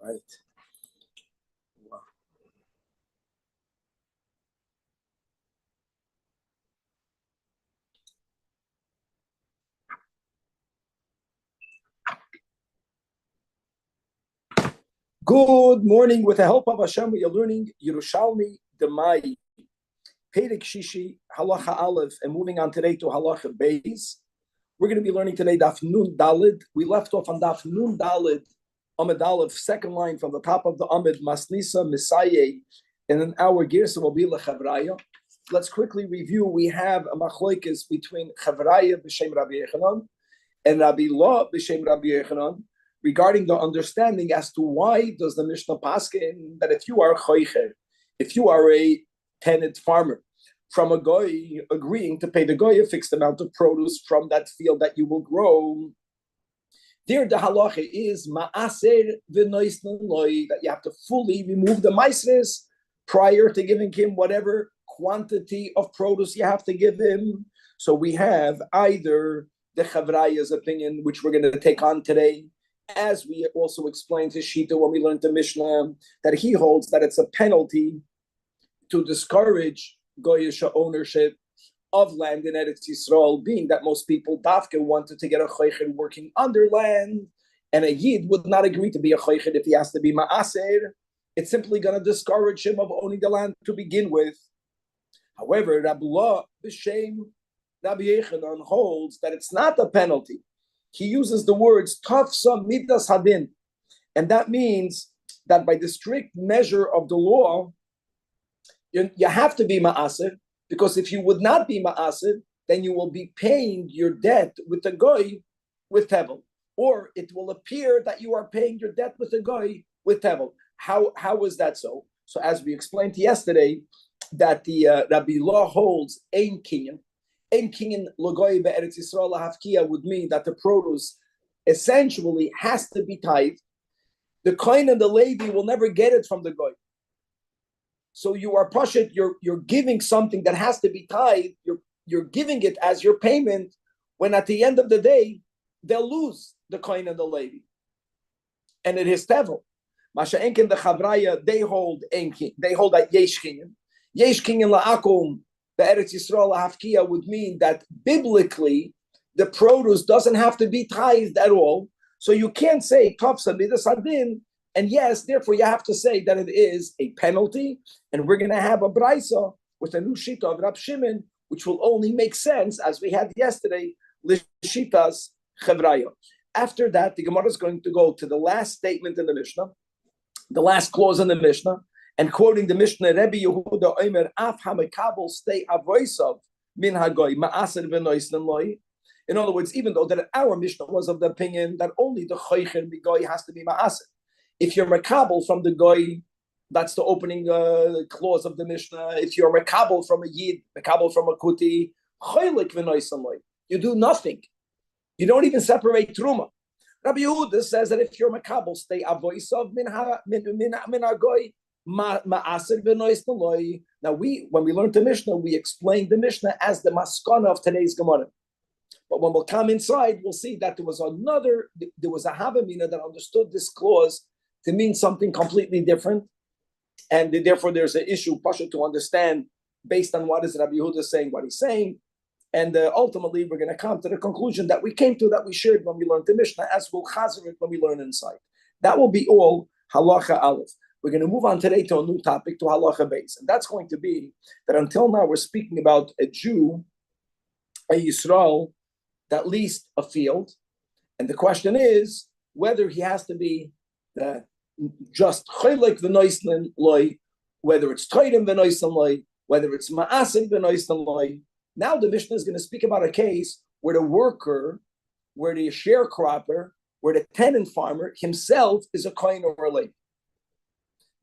Right. Wow. Good morning. With the help of Hashem, we are learning Yerushalmi Demai, Perek Shishi, Halacha Aleph, and moving on today to Halacha Beis. We're going to be learning today Daf Nun Dalid. We left off on Daf Nun Dalid, Amud Aleph, second line from the top of the Amud, Masnisa Misaye, and an hour Girsa will be Lechavraya. Let's quickly review. We have a machloikis between Chavraya b'shem Rabbi Yechanan and Rabbi Law b'shem Rabbi Yechanan regarding the understanding as to why does the Mishnah paskin that if you are choicher, if you are a tenant farmer, from a goy agreeing to pay the goy a fixed amount of produce from that field that you will grow, there the halacha is ma'aser v'noisnan loy, that you have to fully remove the maisres prior to giving him whatever quantity of produce you have to give him. So we have either the Chavraya's opinion, which we're going to take on today, as we also explained to Shita when we learned the Mishnah, that he holds that it's a penalty to discourage Goyish ownership of land in Eretz Yisrael, being that most people dafka wanted to get a choicher working under land, and a yid would not agree to be a choicher if he has to be ma'aser. It's simply going to discourage him of owning the land to begin with. However, Rabbi Law b'shem Rabbi Yechanan holds that it's not a penalty. He uses the words tafsa midas hadin, and that means that by the strict measure of the law, you have to be ma'aser, because if you would not be ma'aser, then you will be paying your debt with the goy with tevel, or it will appear that you are paying your debt with the goy with tevel. How is that so? So as we explained yesterday, that the Rabbi Law holds ein kinyan. Ein kinyan l'goy be'eretz Yisrael lahafkia would mean that the produce essentially has to be tithed. The kohen and the Levi will never get it from the goy. So you are pashut, you're giving something that has to be tithed. You're giving it as your payment, when at the end of the day they'll lose the kohen and the Levi, and it is tevel. Masha enkin the Chavraya, they hold that yesh kinyan. Yesh kinyan la'akum the Eretz Yisrael hafkia would mean that biblically the produce doesn't have to be tithed at all. So you can't say tafsa midas hadin, and yes, therefore you have to say that it is a penalty. And we're going to have a brisa with a new shita of Rab Shimon, which will only make sense, as we had yesterday, l'shitas chevraya. After that, the Gemara is going to go to the last statement in the Mishnah, the last clause in the Mishnah, and quoting the Mishnah, Rabbi Yehuda Omer, Af hamekabel stay avoisav min hagoy ma'aser v'noisnan loy. In other words, even though that our Mishnah was of the opinion that only the choicher goy has to be ma'aser. If you're makabel from the goy, that's the opening clause of the Mishnah. If you're makabel from a yid, makabel from a kuti, choilik v'noisnan loy, you do nothing. You don't even separate truma. Rabbi Yehuda says that if you're makabel stay avoisav min hagoy. Now when we learned the Mishnah, we explained the Mishnah as the maskana of today's Gemara. But when we'll come inside, we'll see that there was a Havamina that understood this clause to mean something completely different, and therefore there's an issue pasha to understand based on what is Rabbi Yehuda saying, what he's saying, and ultimately we're going to come to the conclusion that we came to, that we shared when we learned the Mishnah, as we'll chazer it when we learn inside. That will be all halacha aleph. We're going to move on today to a new topic, to halacha beis, and that's going to be that until now we're speaking about a Jew, a Yisrael, that leased a field, and the question is whether he has to be just choylek v'noisnan loy, whether it's toidim v'noisnan loy, whether it's ma'asim v'noisnan loy. Now the Mishnah is going to speak about a case where the worker, where the sharecropper, where the tenant farmer himself is a kohen or a Levi.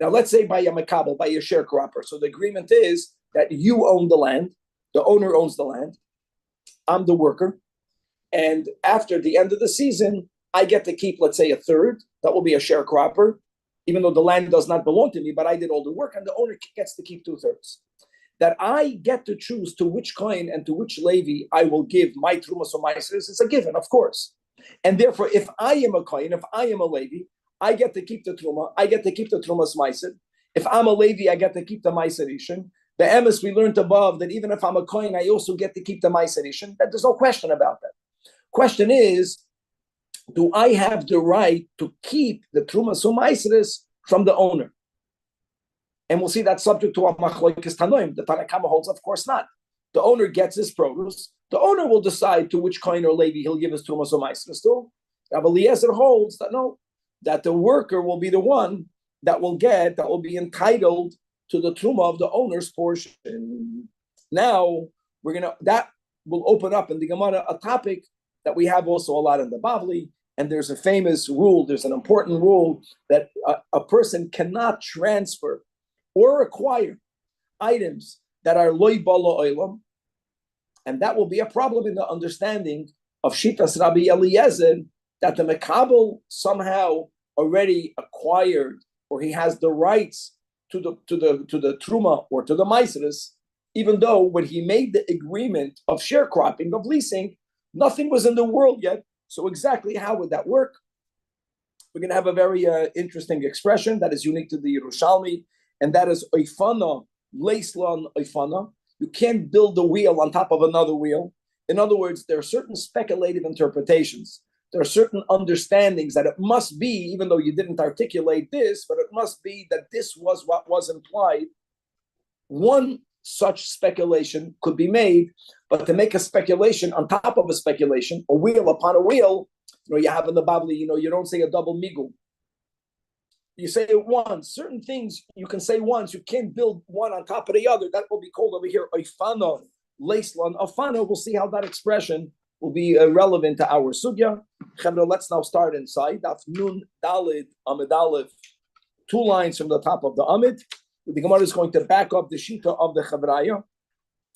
Now, let's say by a makabel, by your sharecropper. So the agreement is that you own the land, the owner owns the land, I'm the worker, and after the end of the season, I get to keep, let's say, a third. That will be a sharecropper, even though the land does not belong to me, but I did all the work, and the owner gets to keep 2/3. That I get to choose to which kohen and to which Levi I will give my trumas or my service is a given, of course. And therefore, if I am a kohen, if I am a Levi, I get to keep the truma. I get to keep the trumas meiser. If I'm a Levi, I get to keep the meiser rishon. The emes we learned above that even if I'm a kohen, I also get to keep the meiser rishon. That there's no question about that. Question is, do I have the right to keep the trumas meiseres from the owner? And we'll see that subject to a machlokes tanoim. The Tanna Kama holds, of course not. The owner gets his produce. The owner will decide to which kohen or Levi he'll give his trumas meiseres to. Rabbi Eliezer holds that no, that the worker will be the one that will be entitled to the truma of the owner's portion. Now that will open up in the Gemara a topic that we have also a lot in the Bavli, and there's a famous rule, there's an important rule that a person cannot transfer or acquire items that are loy bala oilam, and that will be a problem in the understanding of Shitas Rabbi Eliezer, that the Mekabel somehow already acquired, or he has the rights to the truma or to the meiseres, even though when he made the agreement of sharecropping, of leasing, nothing was in the world yet. So exactly how would that work? We're going to have a very interesting expression that is unique to the Yerushalmi, and that is oifana leislan oifana. You can't build a wheel on top of another wheel. In other words, there are certain speculative interpretations. There are certain understandings that it must be, even though you didn't articulate this, but it must be that this was what was implied. One such speculation could be made, but to make a speculation on top of a speculation, a wheel upon a wheel, you have in the Bible, you don't say a double migul. You say it once. Certain things you can say once. You can't build one on top of the other. That will be called over here oifana, leislan, afana. We'll see how that expression will be relevant to our sugya. Let's now start inside. Daf Nun Dalid Amid Aleph, 2 lines from the top of the Amid. The Gemara is going to back up the Shita of the Chavraya,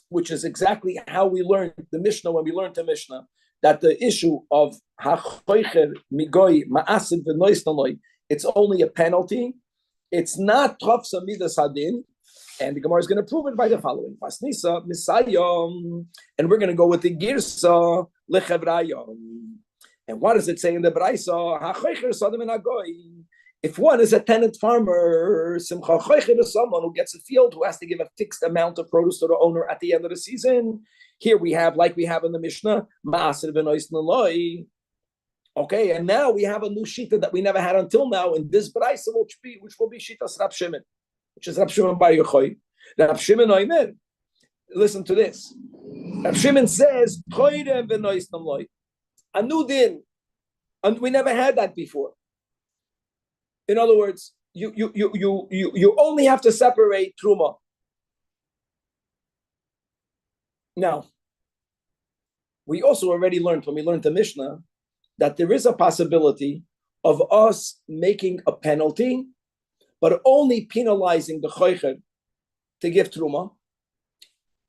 which is exactly how we learned the Mishnah when we learned the Mishnah, that the issue of Hachoicher Migoi Ma'asid V'Noisnaloi, it's only a penalty. It's not Tafsa Midas Hadin. And the Gemara is going to prove it by the following. Pasnisa, Misayom. And we're going to go with the Girsa Lechevrayom. And what does it say in the Braisa? If one is a tenant farmer, Simcha Choicher is someone who gets a field who has to give a fixed amount of produce to the owner at the end of the season. Here we have, like we have in the Mishnah, Ma'asir B'Nois Naloi. Okay, and now we have a new shita that we never had until now in this Braisa, which will be Shitas Rab Shimon, which is Rab Shimon Bar Yochai. Rab Shimon Oimer, listen to this. Rab Shimon says, a new din, and we never had that before. In other words, you only have to separate truma. Now, we also already learned when we learned the Mishnah that there is a possibility of us making a penalty, but only penalizing the choicher to give truma.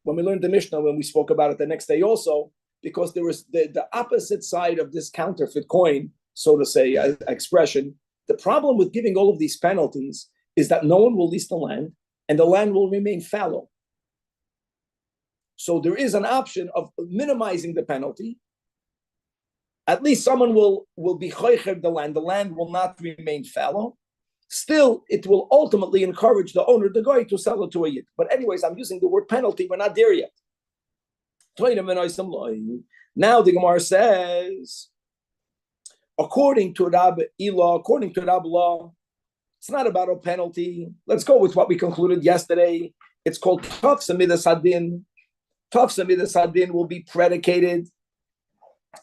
When we learned the Mishnah, when we spoke about it the next day also, because there was the opposite side of this counterfeit coin, so to say, expression. The problem with giving all of these penalties is that no one will lease the land, and the land will remain fallow. So there is an option of minimizing the penalty. At least someone will be choicher the land. The land will not remain fallow. Still, it will ultimately encourage the owner, the guy, to sell it to a yid. But anyways, I'm using the word penalty. We're not there yet. Now the Gemara says, according to Rabbi Ilah, according to Rabbi Law, it's not about a penalty. Let's go with what we concluded yesterday. It's called Tafsa Midas Hadin. Tafsa Midas Hadin will be predicated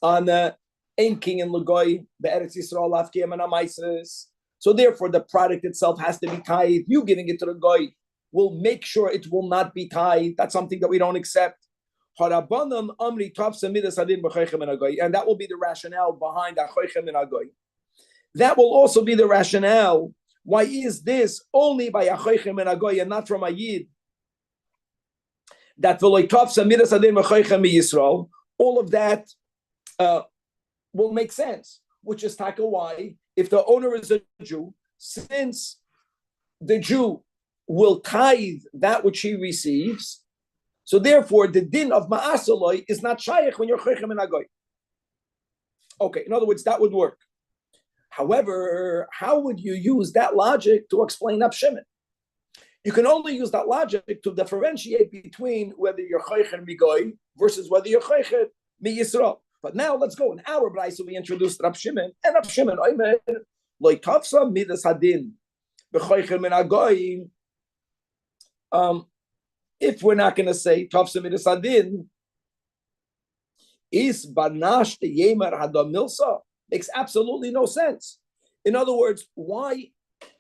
on Ein King and Lagoy, Be'eretz Yisrael, Afkiyam and Amaisres. So therefore, the product itself has to be tied. You giving it to the guy will make sure it will not be tied. That's something that we don't accept. And that will be the rationale behind Achoichem and Agoy. That will also be the rationale. Why is this only by Achoichem and Agoy and not from a Yid? That all of that will make sense. Which is taka why, if the owner is a Jew, since the Jew will tithe that which he receives, so therefore the din of ma'asaloi is not shaykh when you're choichem and agoy. Okay, in other words, that would work. However, how would you use that logic to explain Abshimin? You can only use that logic to differentiate between whether you're Chaycher Migoy versus whether you're Chaycher Mi Yisrael. But now let's go. In our Brayso, we introduced Rab Shimon, and Rab Shimon, like Tafsa Midas Hadin, B'Chaycher Min Agoy. If we're not going to say Tafsa Midas Hadin, is Banash the Yemer Hadam Milsa? Makes absolutely no sense. In other words, why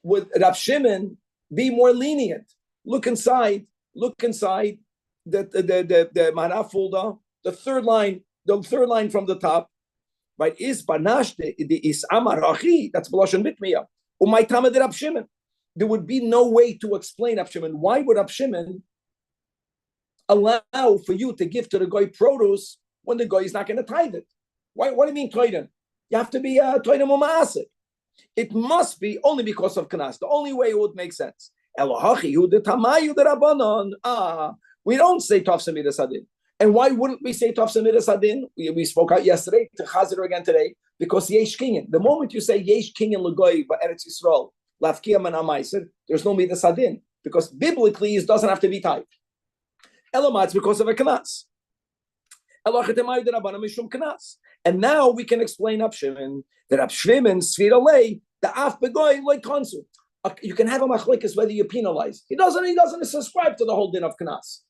would Rab Shimon be more lenient? Look inside the Marafulda, the third line from the top, right? Is Banash the is Amarachi, that's B'Lashon Bitmiya. Umay Tamad Rab Shimon. There would be no way to explain Rab Shimon. Why would Rab Shimon allow for you to give to the guy produce when the guy is not going to tithe it? What do you mean tithe? You have to be tithe u'ma'aseh. It must be only because of Knas. The only way it would make sense. We don't say Tafsa Midas Hadin. And why wouldn't we say Tafsa Midas Hadin? We spoke out yesterday, to Chazer again today, because Yesh Kinyan. The moment you say Yesh Kinyan L'goy Ba'eretz Yisrael, Lafkiyam and Amaiser, there's no Midas Hadin, because biblically it doesn't have to be typed. Elamat's because of a Knas. And now we can explain Abshimin that Abshimin Sviralei the Af Begoy like Konsul. You can have a machlikas whether you penalize. He doesn't subscribe to the whole din of Knas.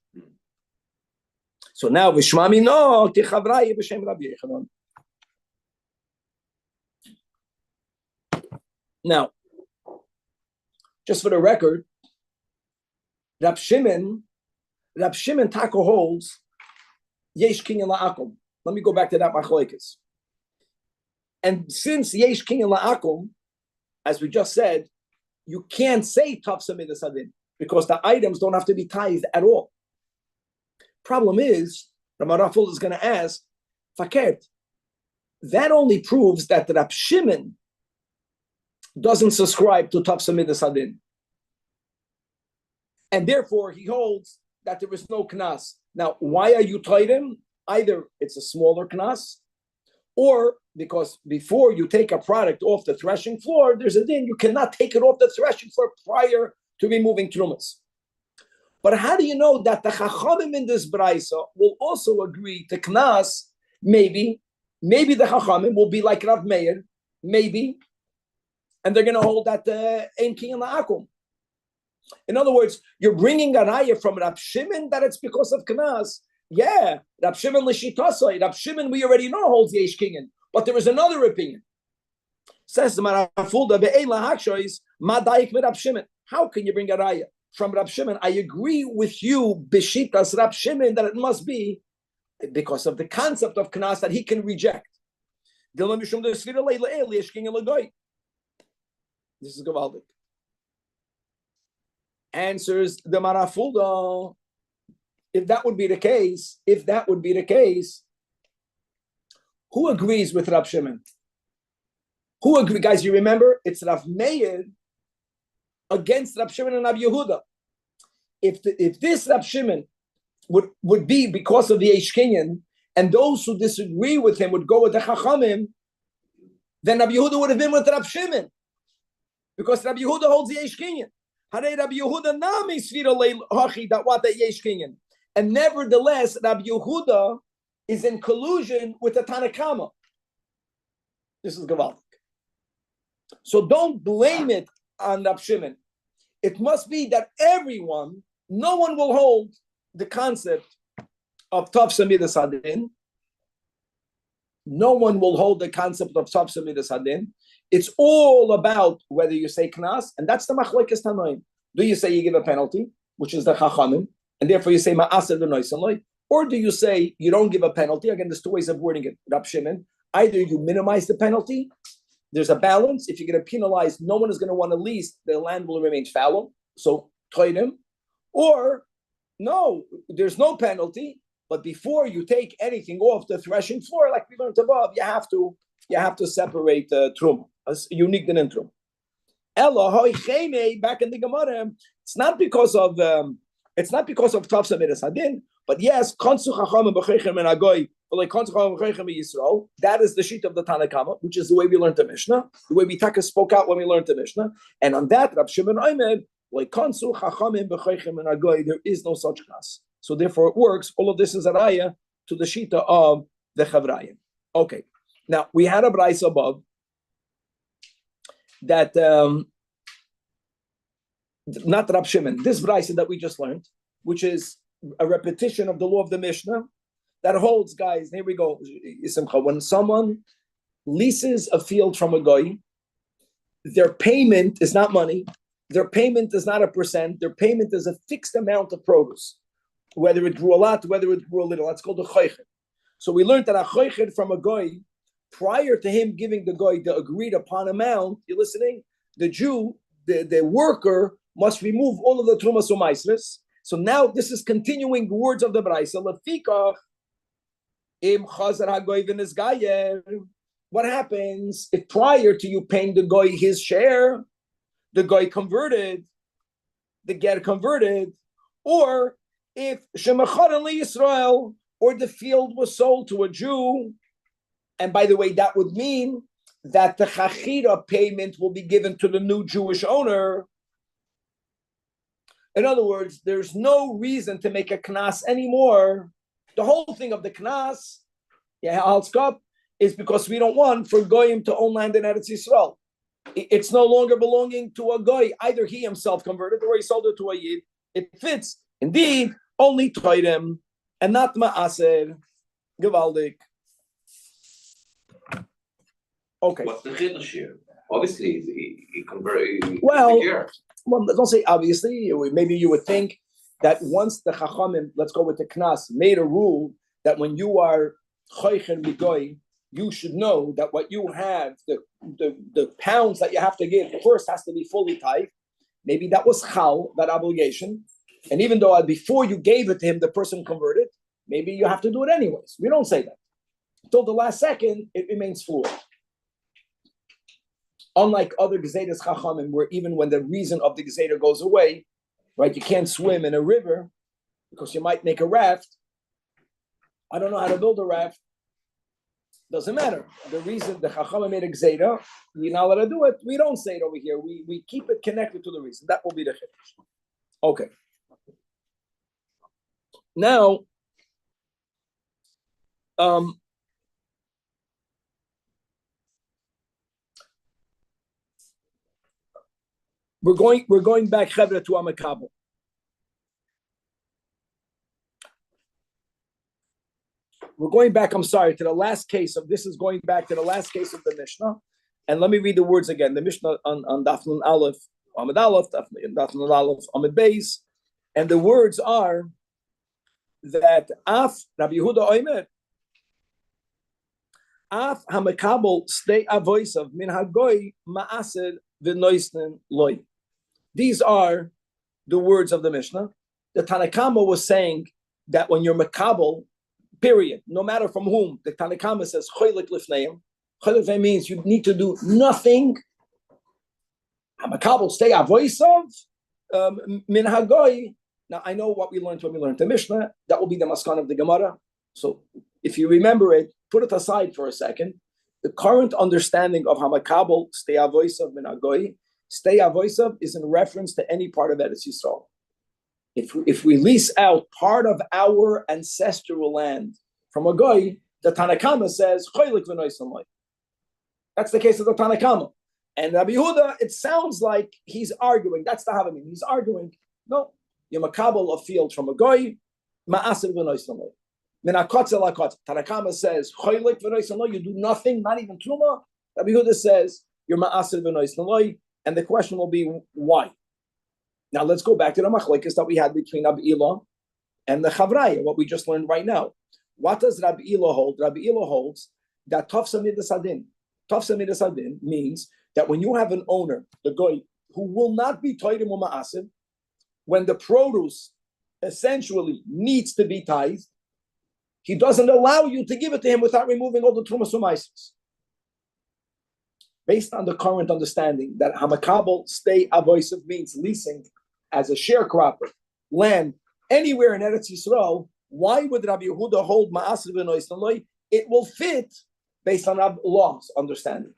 So now Vishmami no Tichavrai b'Shem Rabbi Yechanan. Now, just for the record, Rab Shimon Tako holds Yesh King and La'akum. Let me go back to that machlokes. And since Yesh King and La'akum, as we just said, you can't say Tafsa Midas Hadin because the items don't have to be tithed at all. Problem is, Ramaraful is going to ask, Fakert, that only proves that Rab Shimon doesn't subscribe to Tafsa Midas Hadin. And therefore, he holds that there is no Knas. Now, why are you tied him? Either it's a smaller Knas, or because before you take a product off the threshing floor, there's a din. You cannot take it off the threshing floor prior to removing trumas. But how do you know that the Chachamim in this Braisa will also agree to Knas? Maybe the Chachamim will be like Rav Meir, maybe, and they're going to hold that Ein King and La'akum. In other words, you're bringing a raya from Rab Shimon that it's because of Knas. Yeah, Rab Shimon l'shitasai. Rab Shimon we already know holds Yesh Kinyan, but there is another opinion. Says the Marafulda be'ein lahakshois madayik mit Rab Shimon. How can you bring a raya from Rab Shimon? I agree with you, Bishitas Rab Shimon, that it must be because of the concept of Knas that he can reject. This is Gavaldik. Answers the Marafulda. If that would be the case, who agrees with Rab Shimon? Who agree, guys? You remember it's Rav Meir against Rab Shimon and Rab Yehuda. If this Rab Shimon would be because of the Yesh Kinyan, and those who disagree with him would go with the Chachamim, then Rab Yehuda would have been with Rab Shimon, because Rab Yehuda holds the Yesh Kinyan. Hare Rab Yehuda nami sfira lehachi that what the Yesh Kinyan. And nevertheless, Rab Yehuda is in collusion with the Tanakama. This is Gavaldik. So don't blame it on Rab Shimon. It must be that no one will hold the concept of Tafsa Midas Hadin. No one will hold the concept of Tafsa Midas Hadin. It's all about whether you say Knas, and that's the Machlokes Tanoim. Do you say you give a penalty, which is the Chachamim, and therefore you say Ma'aser v'Noisanloi, or do you say you don't give a penalty? Again, there's two ways of wording it. Rab Shimon, either you minimize the penalty, there's a balance. If you're going to penalize, no one is going to want to lease, the land will remain fallow. So Toidim, or no, there's no penalty, but before you take anything off the threshing floor, like we learned above, you have to separate the Trum, a unique din in Trum. Back in the Gemara, it's not because of Tafsa Midas Hadin, but yes, Konsu Chachamim b'Chechem and Agoy That is the sheet of the Tanakama, which is the way we learned the Mishnah, the way we spoke out when we learned the Mishnah. And on that, Rab Shimon Omer, there is no such class. So therefore it works. All of this is a raya to the shita of the Chavrayim. Okay. Now we had a brayso above that not Rab Shimon, this brayso that we just learned, which is a repetition of the law of the Mishnah, that holds, guys, here we go, when someone leases a field from a goy, their payment is not money, their payment is not a percent, their payment is a fixed amount of produce, whether it grew a lot, whether it grew a little. That's called a choichet. So we learned that a choichet from a goy, prior to him giving the goy the agreed upon amount, you're listening, the Jew, the worker, must remove all of the trumas u'maisres. So now this is continuing the words of the brayso. Lefikach im chazar hagoy v'nizgayer. What happens if prior to you paying the goy his share, the goy converted, the ger converted, or if shemachar li Yisrael, or the field was sold to a Jew, and by the way, that would mean that the chachira payment will be given to the new Jewish owner. In other words, there's no reason to make a knas anymore. The whole thing of the knas, is because we don't want for goyim to own land in Eretz Yisrael. It's no longer belonging to a goy. Either he himself converted or he sold it to a yid. It fits. Indeed, only toidem and not ma'aser. Gewaldik. Okay. What's the chiddush here? Obviously, he converted. Well, don't say obviously. Maybe you would think that once the chachamim, let's go with the knas, made a rule that when you are choichen bigoy, you should know that what you have, the pounds that you have to give, first has to be fully tight. Maybe that was chal, that obligation. And even though before you gave it to him, the person converted, maybe you have to do it anyways. We don't say that. Until the last second, it remains fluid. Unlike other Gezedas Chachamim, where even when the reason of the Gezeda goes away, right, you can't swim in a river because you might make a raft. I don't know how to build a raft. Doesn't matter. The reason the Chachamim made a Gezeda, you're not allowed to do it. We don't say it over here. We keep it connected to the reason. That will be the chiddush. Okay. Now, we're going back Chevra to Amakabel. We're going back, I'm sorry, to the last case of this is going back to the last case of the Mishnah. And let me read the words again. The Mishnah on Daf Nun Aleph, Amud Aleph, Daf Nun Aleph, Amud Beis. And the words are that Af Rabbi Yehuda Oimer, Af Hamakabel stay avoisav min hagoy ma'ased v'noisnen loy. These are the words of the Mishnah. The Tanakama was saying that when you're makabel, period, no matter from whom, the Tanakama says choylik lifneim. Choylik means you need to do nothing. Makabel stay avoisav min hagoy. Now I know what we learned when we learned the Mishnah. That will be the maskan of the Gemara. So if you remember it, put it aside for a second. The current understanding of Hamakabel stay avoisav min hagoy. Stay avoisav is in reference to any part of Eretz Yisrael. If we lease out part of our ancestral land from a goy, the Tanakama says choylik v'noisam loy. That's the case of the Tanakama. And Rabbi Yehuda, it sounds like he's arguing. That's the Havamim. He's arguing. No, you're makabel a field from a goy, ma'asir v'noisam loy. Minakotze lakotze. Tanakama says choylik v'noisam loy. You do nothing, not even truma. Rabbi Yehuda says you're ma'asir v'noisam loy. And the question will be why. Now let's go back to the machlekes that we had between Rabbi Ila and the Chavraya, what we just learned right now. What does Rabbi Ila hold? Rabbi Ila holds that tafsa midas adin. Tafsa midas adin means that when you have an owner, the goy, who will not be toidim or ma'asid, when the produce essentially needs to be tithed, he doesn't allow you to give it to him without removing all the trumas u'maisos. Based on the current understanding that Hamakabel stay avoisav means leasing as a sharecropper land anywhere in Eretz Yisrael, Why would Rabbi Yehuda hold ma'aser v'noisnaloi? It will fit based on our laws, understanding.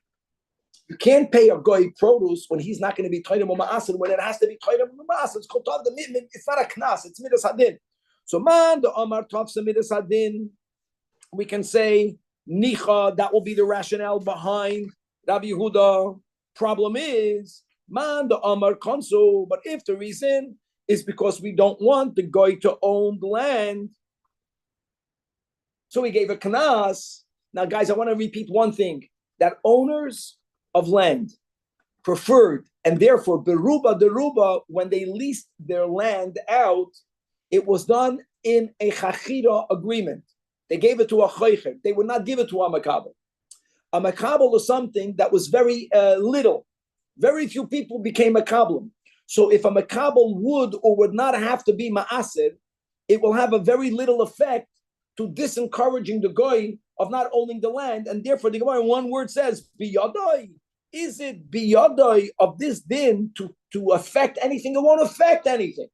You can't pay a guy produce when he's not going to be toidim or ma'aser, when it has to be toidim or ma'aser. It's called the midmin. It's not a knas. It's midas hadin. So man, the Omar tafsa midas hadin. We can say nicha. That will be the rationale behind Rabbi Yehuda. Problem is man, the Omar konsu. But if the reason is because we don't want the guy to own the land, so we gave a knas. Now, guys, I want to repeat one thing: that owners of land preferred, and therefore beruba deruba, when they leased their land out, it was done in a chachira agreement. They gave it to a choicher. They would not give it to a makabel. A makabel was something that was very little. Very few people became makabel. So if a makabel would or would not have to be ma'aser, it will have a very little effect to disencouraging the goy of not owning the land, and therefore the Gemara in one word says biyadai. Is it biyadai of this din to affect anything? It won't affect anything.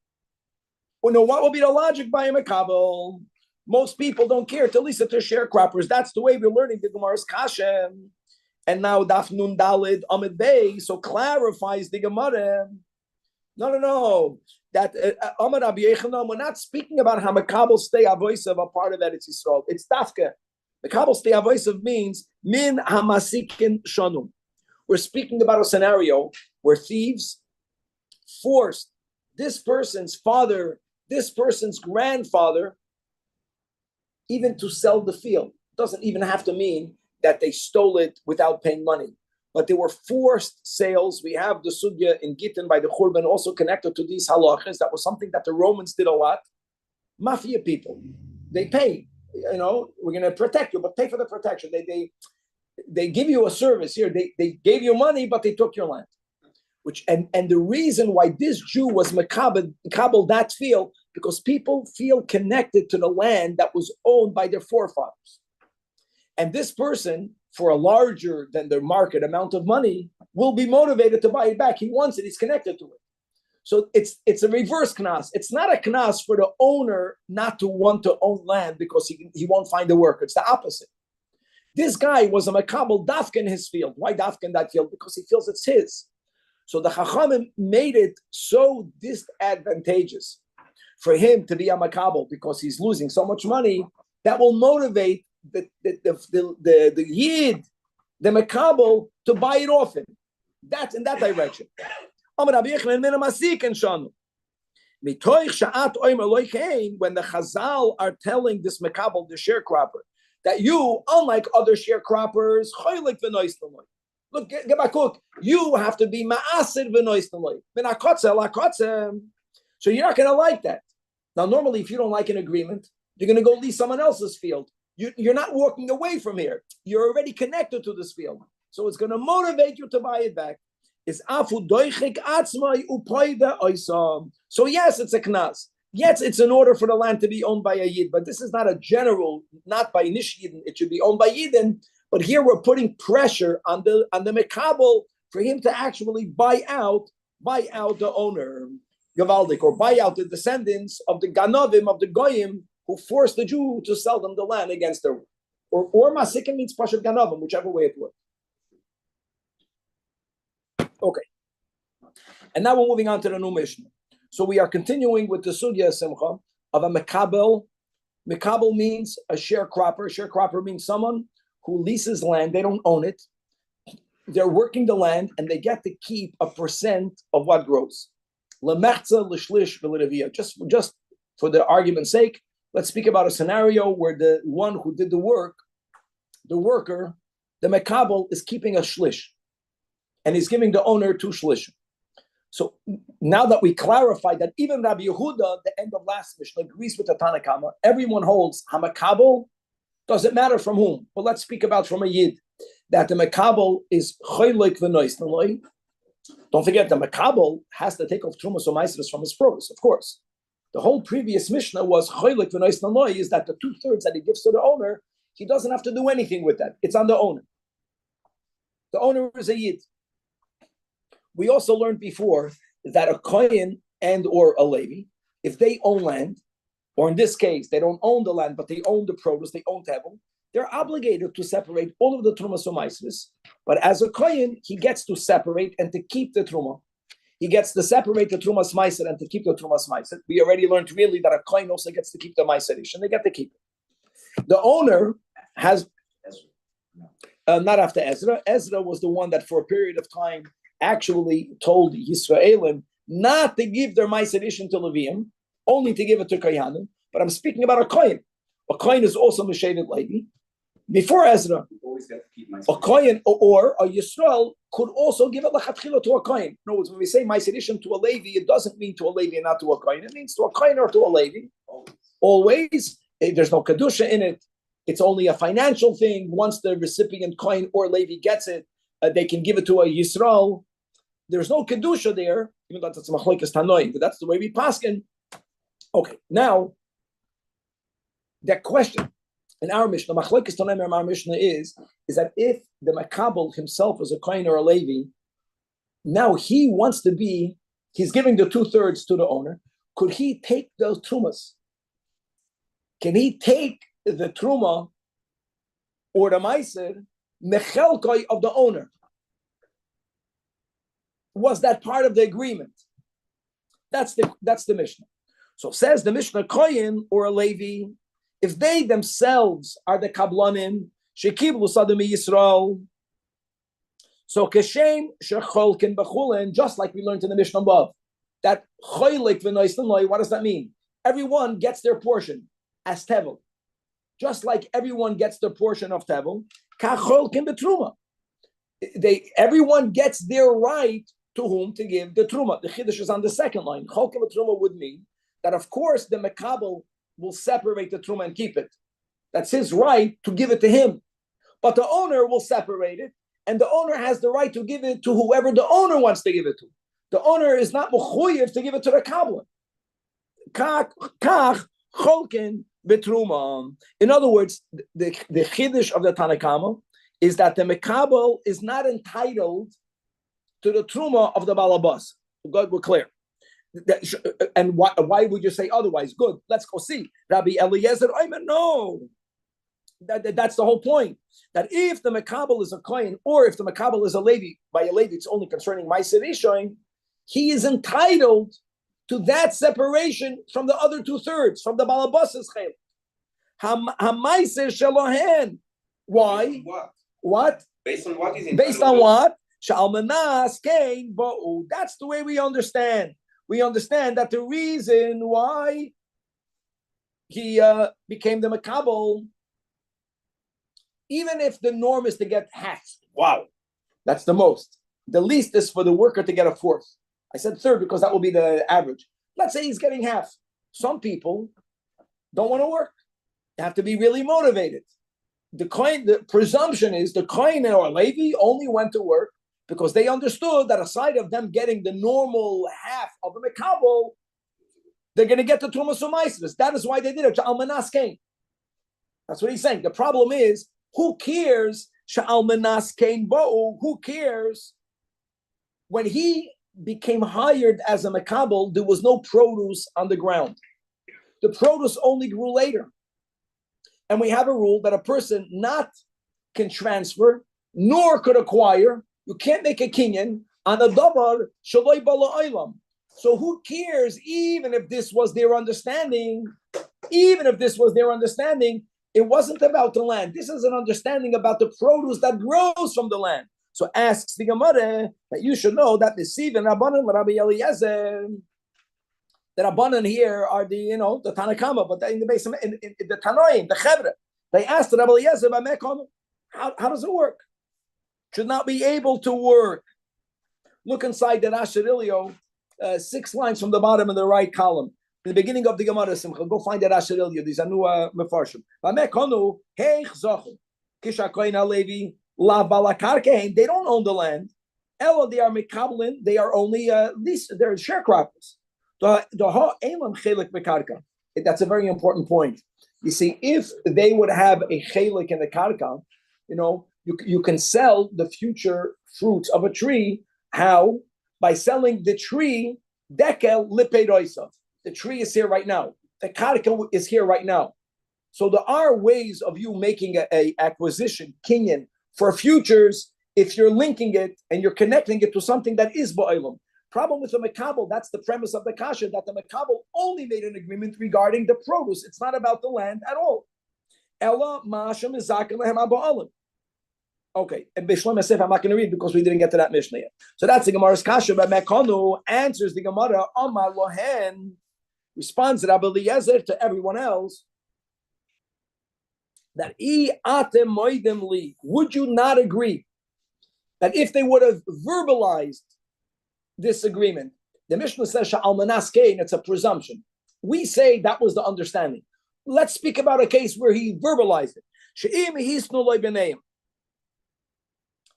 Well, no, what will be the logic by a makabel? Most people don't care, at least if they're sharecroppers. That's the way we're learning the Gemara's kashem. And now Daf Nun Dalid Amid Bey so clarifies the Gemara. No. That Amar Rabbi Yechanan, we're not speaking about how makabel stay avoisav a part of Eretz Yisrael. It's dafka. Makabel stay avoisav means min hamasikin shanu. We're speaking about a scenario where thieves forced this person's father, this person's grandfather, even to sell the field. It doesn't even have to mean that they stole it without paying money. But they were forced sales. We have the sugya in Gittin by the Churban also connected to these halachas. That was something that the Romans did a lot. Mafia people, they pay. We're going to protect you, but pay for the protection. They give you a service here. They gave you money, but they took your land. And the reason why this Jew was makabel that field, because people feel connected to the land that was owned by their forefathers. And this person, for a larger than the market amount of money, will be motivated to buy it back. He wants it. He's connected to it. So it's a reverse knas. It's not a knas for the owner not to want to own land because he won't find a worker. It's the opposite. This guy was a makabel dafka in his field. Why dafka in that field? Because he feels it's his. So the Chachamim made it so disadvantageous for him to be a makabel because he's losing so much money that will motivate the yid, the makabel, to buy it off him. That's in that direction. When the Chazal are telling this makabel, the sharecropper, that you, unlike other sharecroppers, look, Gebakuk, you have to be ma'asir v'noisnaloi. So you're not going to like that. Now, normally, if you don't like an agreement, you're going to go lease someone else's field. You're not walking away from here. You're already connected to this field. So it's going to motivate you to buy it back. So yes, it's a knas. Yes, it's in order for the land to be owned by a yid, but this is not a general, not by nish yidden. It should be owned by yidden. But here we're putting pressure on the makabel for him to actually buy out the owner, Gavaldik, or buy out the descendants of the Ganovim, of the Goyim, who forced the Jew to sell them the land against their will. Or Masikim means Pashat Ganovim, whichever way it works. Okay. And now we're moving on to the new Mishnah. So we are continuing with the Sugya Simcha of a makabel. Makabel means a sharecropper. Sharecropper means someone who leases land. They don't own it. They're working the land and they get to keep a percent of what grows. Just for the argument's sake, let's speak about a scenario where the one who did the work, the worker, the makabel, is keeping a shlish, and he's giving the owner 2 shlish. So now that we clarified that even Rabbi Yehuda, the end of last Mishnah, agrees with the Tanakama, everyone holds hamakabel, doesn't matter from whom. But let's speak about from a yid, that the makabel is choylik v'noisnaloi. Don't forget, the makabel has to take off trumas or maasros from his produce, of course. The whole previous Mishnah was choylik v'noisnaloi, is that the 2/3 that he gives to the owner, he doesn't have to do anything with that. It's on the owner. The owner is a yid. We also learned before that a kohen and or a Levi, if they own land, or in this case, they don't own the land, but they own the produce, they own tevel, they're obligated to separate all of the trumas or maasros. But as a kohen, he gets to separate and to keep the truma. He gets to separate the trumas meiser and to keep the trumas meiser. We already learned really that a kohen also gets to keep the meiserish, and they get to keep it. The owner has, not after Ezra. Ezra was the one that for a period of time actually told Yisraelim not to give their meiserish to Leviim, only to give it to Kohanim. But I'm speaking about a kohen. A kohen is also Meshevet Levi. Before Ezra, a kohen or a Yisrael could also give it lechatchila to a kohen. In other words, when we say ma'aser to a Levi, it doesn't mean to a Levi and not to a kohen. It means to a kohen or to a Levi. Always, there's no kedusha in it. It's only a financial thing. Once the recipient kohen or Levi gets it, they can give it to a Yisrael. There's no kedusha there, even though that's machlokes tanoim. But that's the way we paskin. Okay, now that question. In our Mishnah, machlokes tanoim in our Mishnah is that if the makabel himself is a kohen or a Levi, now he wants to be, he's giving the 2/3 to the owner. Could he take those trumas? Can he take the truma or the meiser mechelkoi of the owner? Was that part of the agreement? That's the Mishnah. So says the Mishnah, kohen or a Levi, if they themselves are the kablanim, shekiblu sadami Yisrael, so keshem shecholkin b'chulin, just like we learned in the Mishnah above, that cholik v'noislanoi, what does that mean? Everyone gets their portion as tevel, just like everyone gets their portion of tevel. Kacholkin b'truma, everyone gets their right to whom to give the truma. The chiddush is on the second line. Cholkin b'truma would mean that of course the makabel will separate the truma and keep it. That's his right to give it to him. But the owner will separate it, and the owner has the right to give it to whoever the owner wants to give it to. The owner is not mechuyev to give it to the kabbalah. Kach cholkin betruma. In other words, the chiddush of the Tanakama is that the mekabel is not entitled to the truma of the balabas. God, we're clear. And why would you say otherwise? Good, let's go see. Rabbi Eliezer, no. That's the whole point. That if the makabel is a kohen, or if the makabel is a Levi, by a Levi, it's only concerning ma'aser ishoin, he is entitled to that separation from the other 2/3, from the balabas's chayil. Ha'ma'aser shelohen. Why? What? Based on what? Based on what? Shalmanas kein bo'u. That's the way we understand. We understand that the reason why he became the makabel, even if the norm is to get half, wow, that's the most. The least is for the worker to get a 4th. I said 1/3 because that will be the average. Let's say he's getting half. Some people don't want to work. They have to be really motivated. The presumption is the kohen or Levi only went to work because they understood that aside of them getting the normal half of the mekabel, they're going to get the trumas u'maisros. That is why they did it. Almanas kein. That's what he's saying. The problem is, who cares? Almanas kein bo'u. Who cares? When he became hired as a mekabel, there was no produce on the ground. The produce only grew later. And we have a rule that a person not can transfer, nor could acquire. You can't make a kinyan on a davar shaloi bala olam. So who cares? Even if this was their understanding, it wasn't about the land. This is an understanding about the produce that grows from the land. So asks the Gemara that you should know that the Siv and Rabbanan Rabbi Eliezer, the Rabbanan here are the Tanakama, but in the base of the Tanoim, the Chevra, they asked the Rabbi Eliezer how does it work? Should not be able to work. Look inside the Rashirilio, 6 lines from the bottom of the right column. In the beginning of the Gemara Simcha, go find the Rashirilio. These are new mefarshim. They don't own the land. Elo, they are mekablin. They are only they're sharecroppers. That's a very important point. You see, if they would have a chelik in the karka, you can sell the future fruits of a tree. How? By selling the tree dekel lipeiroisav. The tree is here right now. The karka is here right now. So there are ways of you making a acquisition, kinyan, for futures if you're linking it and you're connecting it to something that is ba'olam. Problem with the Makabel, that's the premise of the Kasha, that the Makabel only made an agreement regarding the produce. It's not about the land at all. Ella ma'ashem is zaken lehem ba'olam. Okay, and Bishlam Yosef, I'm not going to read because we didn't get to that Mishnah yet. So that's the Gemara's Kasha, but Mekonu answers the Gemara, Amar Lohen, responds Rabbi Eliezer to everyone else, that would you not agree that if they would have verbalized this agreement, the Mishnah says Sha'almanas Kein, it's a presumption. We say that was the understanding. Let's speak about a case where he verbalized it.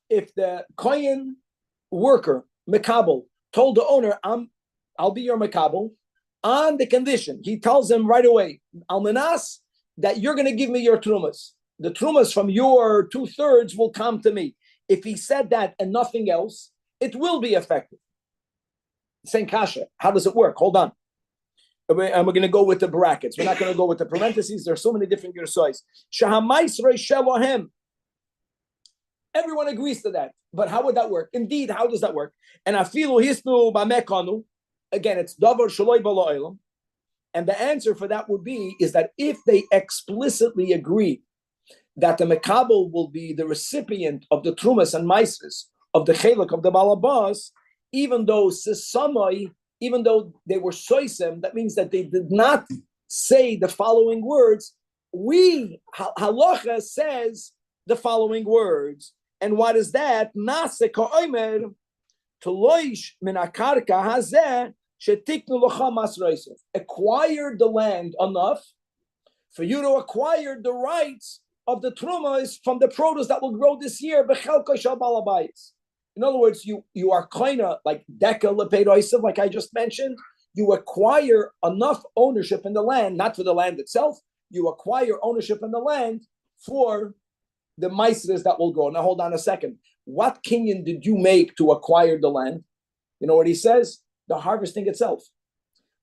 If the Kohen worker, Mekabel, told the owner, I'll be your Mekabel, on the condition, he tells him right away, Almanas, that you're going to give me your trumas. The trumas from your 2/3 will come to me. If he said that and nothing else, it will be effective. Saying Kasha, how does it work? Hold on. And we're going to go with the brackets. We're not going to go with the parentheses. There are so many different girsais. Shahamaisrei shelohem. Everyone agrees to that. But how would that work? Indeed, how does that work? And afilu hisnu bamekanu. Again, it's davar shaloi b'la'olam. And the answer for that would be is that if they explicitly agree that the Mekabel will be the recipient of the Trumas and Maisris of the Chelak of the Balabas, even though Sisamai, even though they were Soisem, that means that they did not say the following words. Halacha says the following words. And what is that? Nase ka'omer toloish min akarka hazeh acquired the land enough for you to acquire the rights of the trumas from the produce that will grow this year. In other words, you are kind of like deka lepeiroisav, like I just mentioned. You acquire enough ownership in the land, not for the land itself. You acquire ownership in the land for the maisres that will grow. Now hold on a second. What kinyan did you make to acquire the land? You know what he says? The harvesting itself.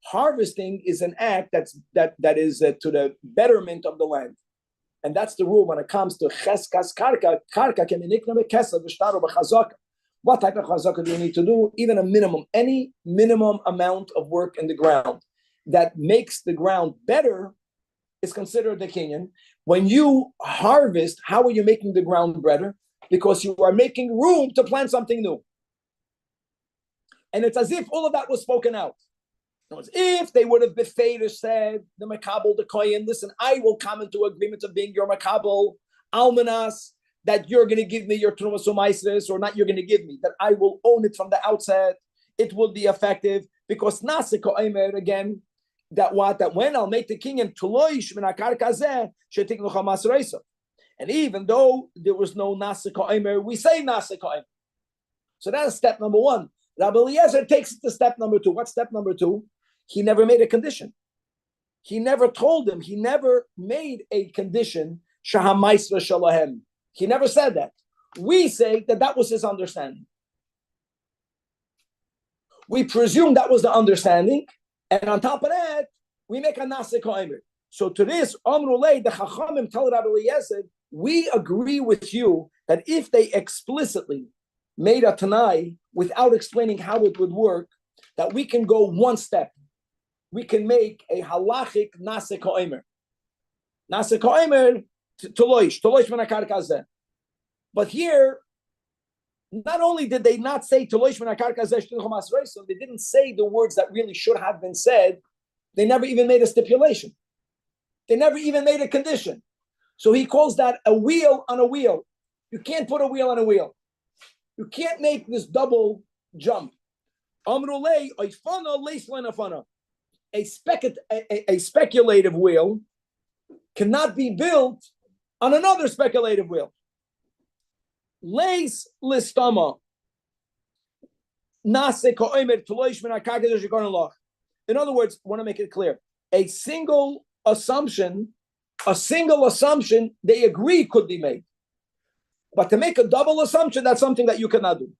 Harvesting is an act that is to the betterment of the land, and that's the rule when it comes to cheskas karka. Karka can be nikna bekesa v'shtaru b'chazaka. What type of chazaka do you need to do? Even a minimum, any minimum amount of work in the ground that makes the ground better is considered the kinyan. When you harvest, how are you making the ground better? Because you are making room to plant something new. And it's as if all of that was spoken out. If they would have befeidah said, the Makabel, the Kohen, listen, I will come into agreement of being your Makabel, Almanas, that you're going to give me your Trumas Umaisris, or not you're going to give me, that I will own it from the outset, it will be effective, because Nase Ko'emer, again, that when I'll make the king and Tuloish min akar kazeh, shetik lucha masreisa. And even though there was no Nase Ko'emer, we say Nase Ko'emer. So that's step number one. Rabbi Eliezer takes it to step number two. What's step number two? He never made a condition. He never told him. He never made a condition. Shahamaisra shalahem. He never said that. We say that was his understanding. We presume that was the understanding, and on top of that, we make a nasik ha'emer. So to this, Amrulay, the Chachamim tell Rabbi Eliezer, we agree with you that if they explicitly made a Tanai without explaining how it would work, that we can go one step. We can make a halachic nasik ha'emer. Nasik ha'emer, toloish menakar kazeh. But here, not only did they not say toloish menakar kazeh, so they didn't say the words that really should have been said. They never even made a stipulation. They never even made a condition. So he calls that a wheel on a wheel. You can't put a wheel on a wheel. You can't make this double jump. Amrulei oifana leislan afana. A speculative wheel cannot be built on another speculative wheel. Leis listama. Nase ko'emer tuloish min hakadosh yikorin loch. In other words, I want to make it clear. A single assumption, they agree could be made. But to make a double assumption, that's something that you cannot do.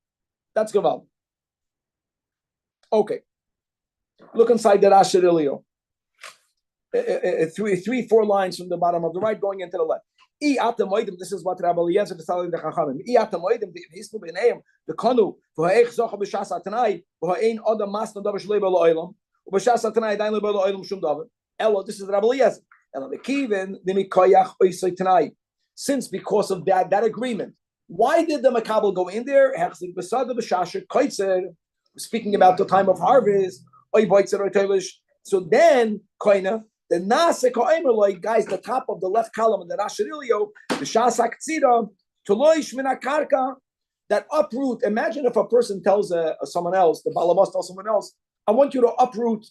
That's Gaval. Okay. Look inside the Rashi Elio. 4 lines from the bottom of the right, going into the left. This is what Rabbi Eliezer is telling the Chachamim. The kanu v'ha'ech zocha b'shas hatanai v'ha'ein adam masna davar shlei b'lo olam u'b'shas hatanai dain lo b'lo olam shum davar. Elo, this is Rabbi Eliezer. Elo mekiven d'mikoyach oisay tanai. Since because of that agreement, why did the makabel go in there? Hechzik b'sada b'shasher koitzer. Speaking about the time of harvest. So then, koina. The Nase Ko'emerloi, guys, the top of the left column of the Rashirilio, the Shasak Tzira, Toloish Minakarka, that uproot. Imagine if a person tells someone else, the Balabas tells someone else, I want you to uproot,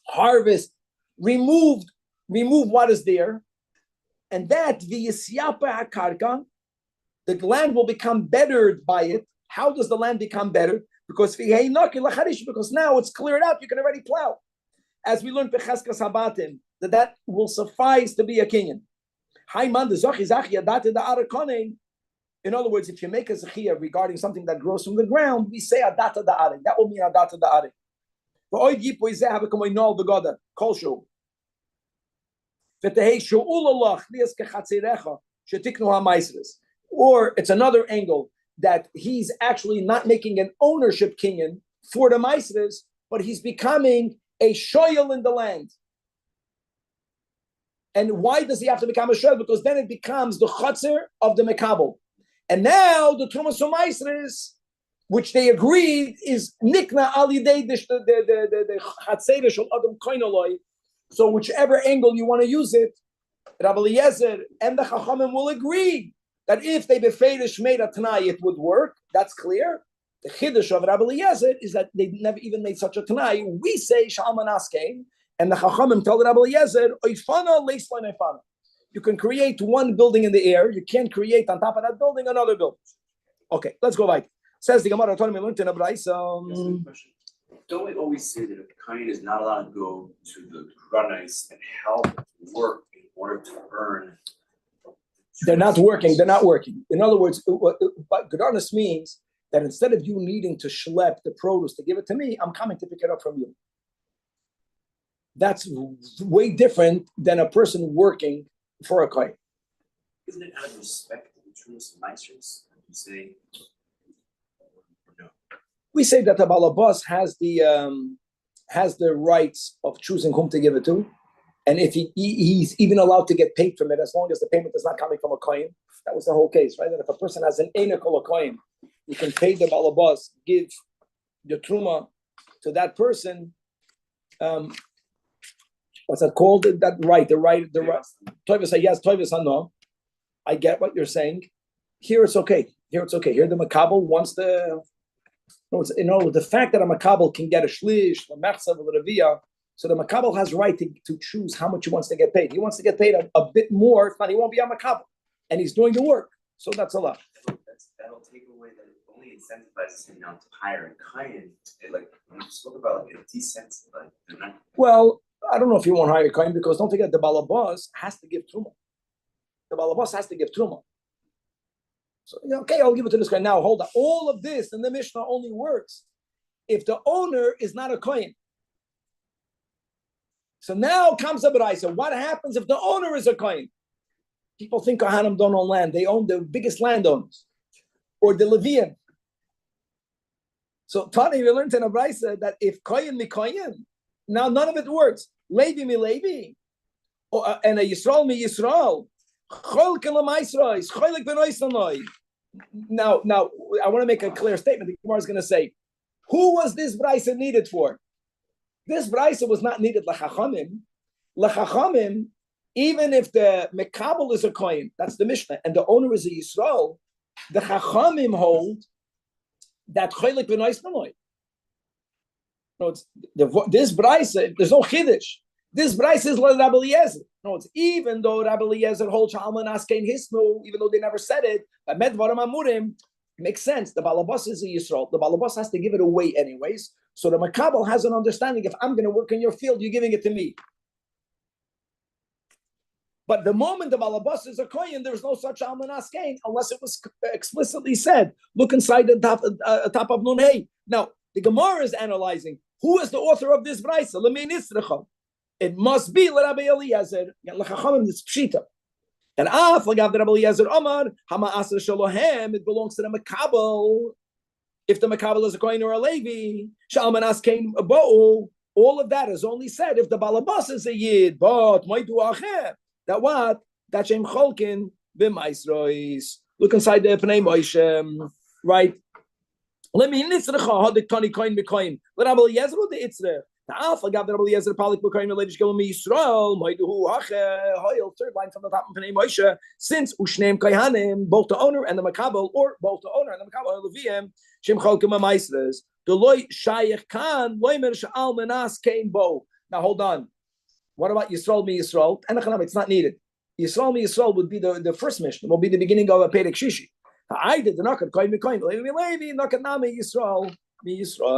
harvest, remove what is there, and that the Yisyapa HaKarka, the land will become bettered by it. How does the land become better? Because now it's cleared out, you can already plow. As we learned Becheskas Habatim, that will suffice to be a kinyan. In other words, if you make a zechiyah regarding something that grows from the ground, we say adata da'arik. That will mean adata da'arik. Or it's another angle that he's actually not making an ownership kinyan for the maisres, but he's becoming a shoyel in the land. And why does he have to become a shoyel? Because then it becomes the chotzer of the mekabel. And now the Trumas Maisres, which they agreed is nikna alidei the chatzera shel adam koinoloy. So whichever angle you want to use it, Rabbi Eliezer and the Chachamim will agree that if they befeidish made a tanai, it would work. That's clear. The chiddush of Rabbi Eliezer is that they never even made such a tanai. We say Shalman Askein, and the Chachamim tell Rabbi Eliezer, Oifana leislan efana. You can create one building in the air. You can't create on top of that building another building. Okay, let's go back. Says the Gemara. Don't we always say that a kohen is not allowed to go to the Granais and help work in order to earn? They're not working. They're not working. In other words, what Granais means that instead of you needing to schlep the produce to give it to me, I'm coming to pick it up from you. That's way different than a person working for a kohen. Isn't it out of respect to the truest meisters? You say, no. We say that the balabas has the rights of choosing whom to give it to, and if he's even allowed to get paid from it as long as the payment is not coming from a kohen. That was the whole case, right? That if a person has an enikol kohen, you can pay the balabas, give the truma to that person. What's that called? The right. Toivus, yes, Toivus, no. I get what you're saying. Here it's okay. Here the makabel wants the. The fact that a makabel can get a shlish, a mechsav, a revia, so the makabel has right to choose how much he wants to get paid. He wants to get paid a bit more. If not, he won't be a makabel, and he's doing the work. So that's a lot. That'll take away that it only incentivizes him now to hire a kohen. Like when you spoke about like a desensitized. Well, I don't know if you want to hire a kohen because don't forget the balabas has to give truma. The balabas has to give truma. So okay, I'll give it to this guy. Now hold on. All of this in the Mishnah only works if the owner is not a kohen. So now comes a b'raisa. What happens if the owner is a kohen? People think Kohanim don't own land. They own the biggest landowners, or the Levian. So Tani, we learned in a b'raisa that if kohen mi kohen, now none of it works. Levi mi Levi, and a Yisrael mi Yisrael. Now, I want to make a clear statement. The Gemara is going to say, who was this brayso needed for? This brayso was not needed lachachamim. Lachachamim, even if the mekabel is a kohen, that's the Mishnah, and the owner is a Yisrael, the chachamim hold that cholik b'nois nanoi. No, it's this brayso. There's no chiddush. This brayso is like Rabbi Eliezer. No, it's even though Rabbi Eliezer holds Shalman Askein Hisnu, even though they never said it, but Medvaram Amurim makes sense. The balabas is a Yisrael. The balabas has to give it away anyways. So the makabel has an understanding. If I'm going to work in your field, you're giving it to me. But the moment the balabas is a kohen, there's no such Shalman Askein unless it was explicitly said. Look inside the top of Nun Hey. Now the Gemara is analyzing who is the author of this brayso. Lemein Isrecha. It must be Rabbi Eliezer. It's pshita. And af lagav Rabbi Eliezer Omar hama aser shalohem. It belongs to the makabel. If the makabel is a kohen or a levi, shalmanas came bo'u. All of that is only said if the balabas is a yid. But my do acher. That what? That shem cholkin b'maisrois. Look inside the Pnei Moshe, right? Let me nitzrecha hadik tani kohen b'kohen. Let Rabbi Eliezer the itzrech. Third line from the top of Pnei Moshe, since Ushneim Kayhanim, both the owner and the Makabel, or both the owner and the Makabel are Leviim, Shem Cholkim Amaisres, the Loy Shayach Khan, Loimer Sha'al Menas Kain Bo. Now hold on. What about Yisrael Mi Yisrael? And it's not needed. Yisrael Mi Yisrael would be the first mission, will be the beginning of a Perek Shishi. I did the Nakat Koyin Koyin, Levi, Nakat Nami Yisrael, Mi Yisrael.